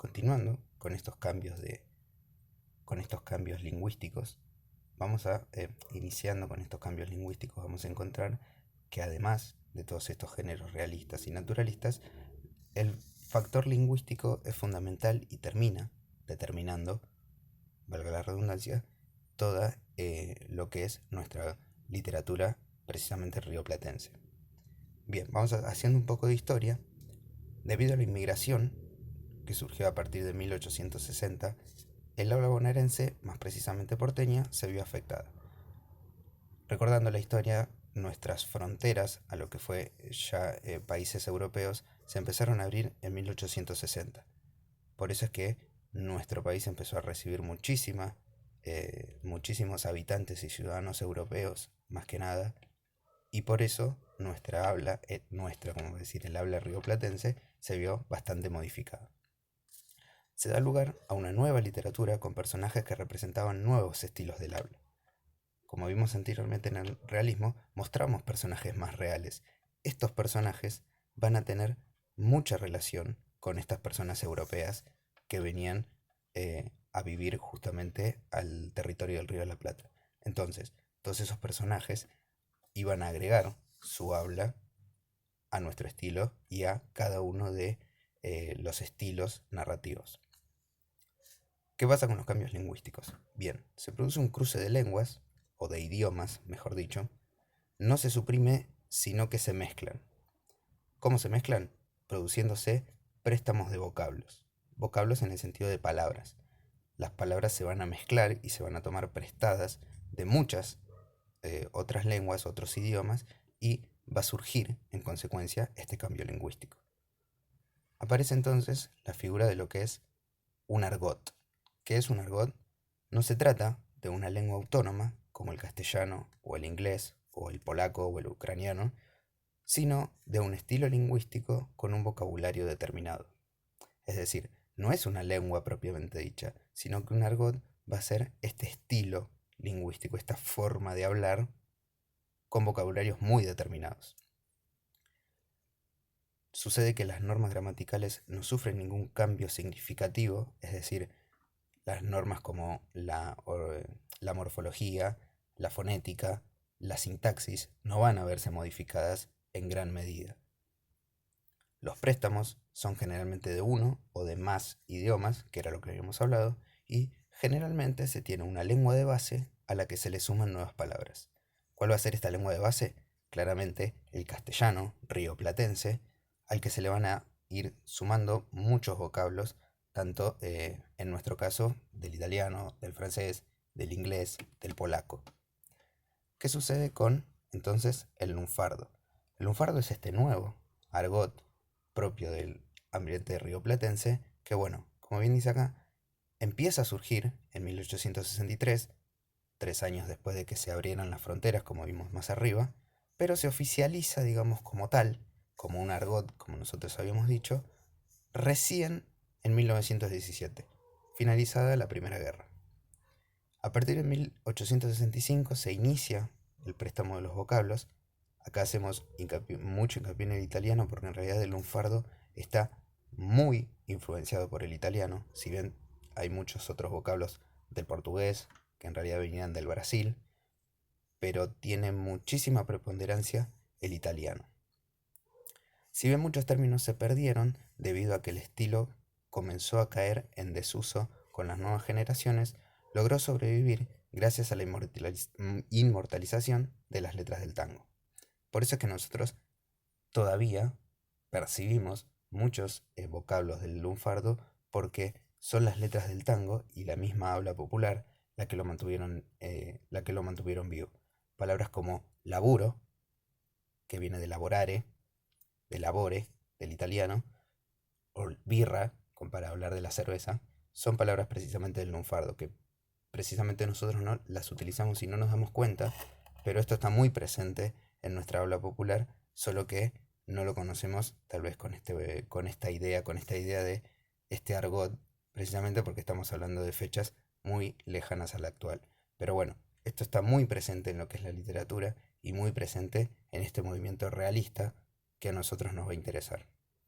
continuando con estos cambios lingüísticos, iniciando con estos cambios lingüísticos, vamos a encontrar que además de todos estos géneros realistas y naturalistas, el factor lingüístico es fundamental y termina determinando, valga la redundancia, toda lo que es nuestra literatura precisamente rioplatense. Bien, haciendo un poco de historia. Debido a la inmigración que surgió a partir de 1860, el habla bonaerense, más precisamente porteña, se vio afectada. Recordando la historia, nuestras fronteras a lo que fue ya países europeos se empezaron a abrir en 1860. Por eso es que nuestro país empezó a recibir muchísimos habitantes y ciudadanos europeos, más que nada, y por eso nuestra habla, el habla rioplatense, se vio bastante modificada. Se da lugar a una nueva literatura con personajes que representaban nuevos estilos del habla. Como vimos anteriormente en el realismo, mostramos personajes más reales. Estos personajes van a tener mucha relación con estas personas europeas que venían a vivir justamente al territorio del Río de la Plata. Entonces, todos esos personajes iban a agregar su habla a nuestro estilo y a cada uno de los estilos narrativos. ¿Qué pasa con los cambios lingüísticos? Bien, se produce un cruce de lenguas, o de idiomas, mejor dicho. No se suprime, sino que se mezclan. ¿Cómo se mezclan? Produciéndose préstamos de vocablos. Vocablos en el sentido de palabras. Las palabras se van a mezclar y se van a tomar prestadas de muchas otras lenguas, otros idiomas, y va a surgir, en consecuencia, este cambio lingüístico. Aparece entonces la figura de lo que es un argot. ¿Qué es un argot? No se trata de una lengua autónoma, como el castellano, o el inglés, o el polaco, o el ucraniano, sino de un estilo lingüístico con un vocabulario determinado. Es decir, no es una lengua propiamente dicha, sino que un argot va a ser este estilo lingüístico, esta forma de hablar con vocabularios muy determinados. Sucede que las normas gramaticales no sufren ningún cambio significativo, es decir, las normas como la morfología, la fonética, la sintaxis no van a verse modificadas en gran medida. Los préstamos son generalmente de uno o de más idiomas, que era lo que habíamos hablado, y generalmente se tiene una lengua de base a la que se le suman nuevas palabras. ¿Cuál va a ser esta lengua de base? Claramente el castellano rioplatense, al que se le van a ir sumando muchos vocablos, tanto en nuestro caso del italiano, del francés, del inglés, del polaco. ¿Qué sucede con entonces el lunfardo? El lunfardo es este nuevo argot propio del ambiente rioplatense que, bueno, como bien dice acá, empieza a surgir en 1863, 3 años después de que se abrieran las fronteras, como vimos más arriba, pero se oficializa, digamos, como tal, como un argot, como nosotros habíamos dicho, recién en 1917, finalizada la Primera Guerra. A partir de 1865 se inicia el préstamo de los vocablos. Acá hacemos mucho hincapié en el italiano porque en realidad el lunfardo está muy influenciado por el italiano, si bien hay muchos otros vocablos del portugués que en realidad venían del Brasil, pero tiene muchísima preponderancia el italiano. Si bien muchos términos se perdieron debido a que el estilo comenzó a caer en desuso con las nuevas generaciones, logró sobrevivir gracias a la inmortalización de las letras del tango. Por eso es que nosotros todavía percibimos muchos vocablos del lunfardo porque son las letras del tango y la misma habla popular la que lo mantuvieron vivo. Palabras como laburo, que viene de lavorare, de labore, del italiano, o birra, para hablar de la cerveza, son palabras precisamente del lunfardo, que precisamente nosotros no las utilizamos y no nos damos cuenta, pero esto está muy presente en nuestra habla popular, solo que no lo conocemos tal vez con esta idea de este argot, precisamente porque estamos hablando de fechas muy lejanas a la actual. Pero bueno, esto está muy presente en lo que es la literatura y muy presente en este movimiento realista que a nosotros nos va a interesar.